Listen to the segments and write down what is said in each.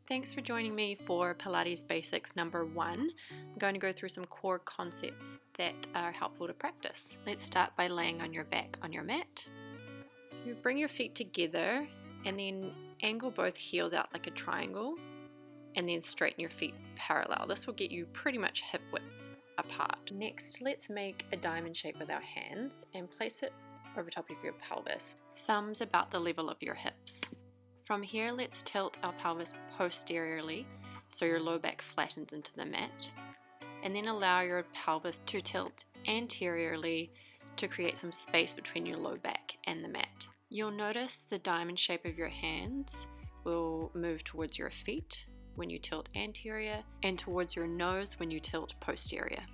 Thanks for joining me for Pilates Basics number 1. I'm going to go through some core concepts that are helpful to practice. Let's start by laying on your back on your mat. You bring your feet together and then angle both heels out like a triangle and then straighten your feet parallel. This will get you pretty much hip width apart. Next, let's make a diamond shape with our hands and place it over top of your pelvis. Thumbs about the level of your hips. From here, let's tilt our pelvis posteriorly so your low back flattens into the mat, and then allow your pelvis to tilt anteriorly to create some space between your low back and the mat. You'll notice the diamond shape of your hands will move towards your feet when you tilt anterior and towards your nose when you tilt posterior.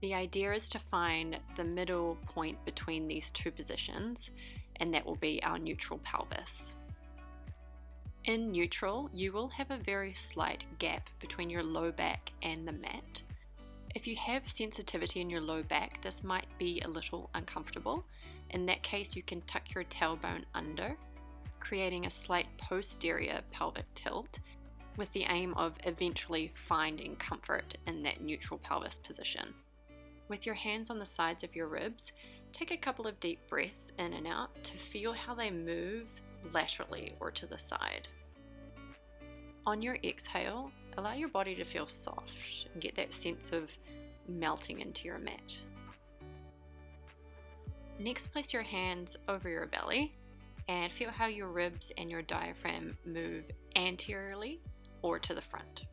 The idea is to find the middle point between these two positions, and that will be our neutral pelvis. In neutral, you will have a very slight gap between your low back and the mat. If you have sensitivity in your low back, this might be a little uncomfortable. In that case, you can tuck your tailbone under, creating a slight posterior pelvic tilt with the aim of eventually finding comfort in that neutral pelvis position. With your hands on the sides of your ribs, take a couple of deep breaths in and out to feel how they move laterally or to the side. On your exhale, allow your body to feel soft and get that sense of melting into your mat. Next, place your hands over your belly and feel how your ribs and your diaphragm move anteriorly or to the front.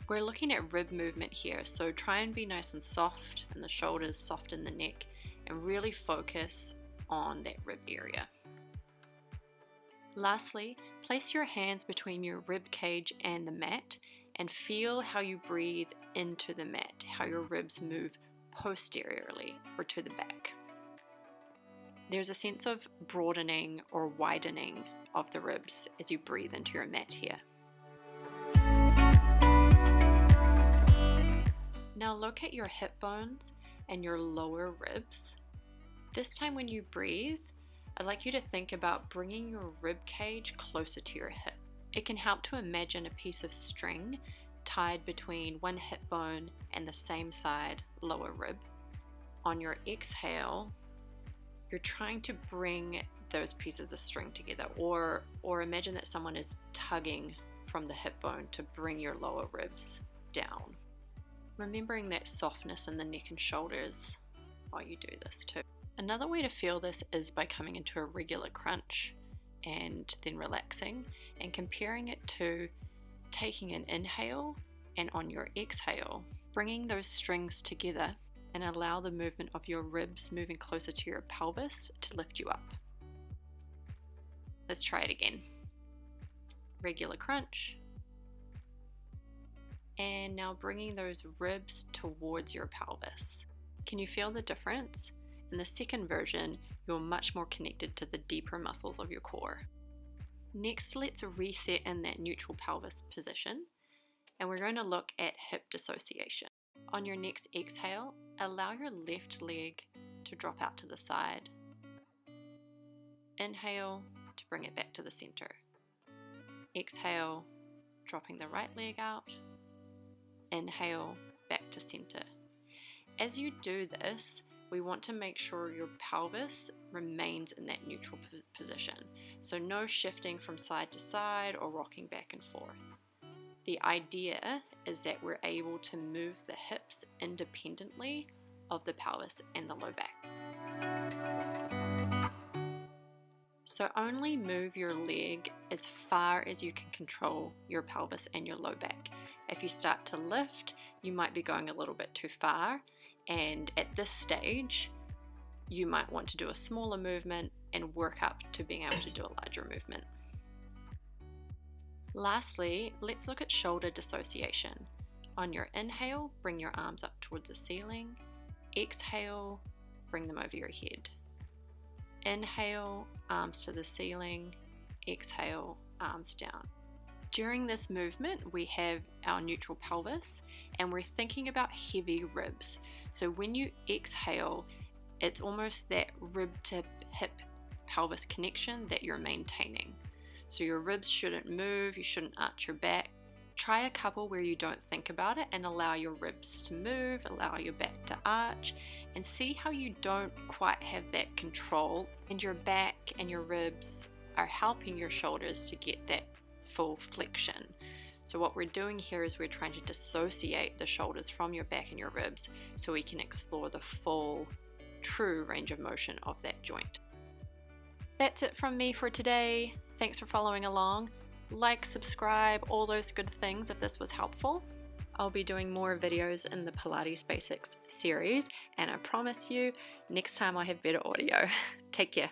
We're looking at rib movement here, so try and be nice and soft in the shoulders, soft in the neck, and really focus on that rib area. Lastly, place your hands between your rib cage and the mat and feel how you breathe into the mat, how your ribs move posteriorly or to the back. There's a sense of broadening or widening of the ribs as you breathe into your mat here. Now locate your hip bones and your lower ribs. This time when you breathe, I'd like you to think about bringing your rib cage closer to your hip. It can help to imagine a piece of string tied between one hip bone and the same side lower rib. On your exhale, you're trying to bring those pieces of string together, or imagine that someone is tugging from the hip bone to bring your lower ribs down. Remembering that softness in the neck and shoulders while you do this too. Another way to feel this is by coming into a regular crunch and then relaxing and comparing it to taking an inhale and on your exhale, bringing those strings together and allow the movement of your ribs moving closer to your pelvis to lift you up. Let's try it again. Regular crunch. And now bringing those ribs towards your pelvis. Can you feel the difference? In the second version, you're much more connected to the deeper muscles of your core. Next, let's reset in that neutral pelvis position, and we're going to look at hip dissociation. On your next exhale, allow your left leg to drop out to the side. Inhale to bring it back to the center. Exhale, dropping the right leg out. Inhale, back to center. As you do this, we want to make sure your pelvis remains in that neutral position. So no shifting from side to side or rocking back and forth. The idea is that we're able to move the hips independently of the pelvis and the low back. So only move your leg as far as you can control your pelvis and your low back. If you start to lift, you might be going a little bit too far, and at this stage, you might want to do a smaller movement and work up to being able to do a larger movement. Lastly, let's look at shoulder dissociation. On your inhale, bring your arms up towards the ceiling. Exhale, bring them over your head. Inhale, arms to the ceiling. Exhale, arms down. During this movement, we have our neutral pelvis and we're thinking about heavy ribs. So when you exhale, it's almost that rib to hip pelvis connection that you're maintaining. So your ribs shouldn't move, you shouldn't arch your back, Try a couple where you don't think about it and allow your ribs to move, allow your back to arch, and see how you don't quite have that control, and your back and your ribs are helping your shoulders to get that full flexion. So what we're doing here is we're trying to dissociate the shoulders from your back and your ribs so we can explore the full, true range of motion of that joint. That's it from me for today. Thanks for following along. Like, subscribe, all those good things if this was helpful. I'll be doing more videos in the Pilates Basics series, and I promise you, next time I have better audio. Take care.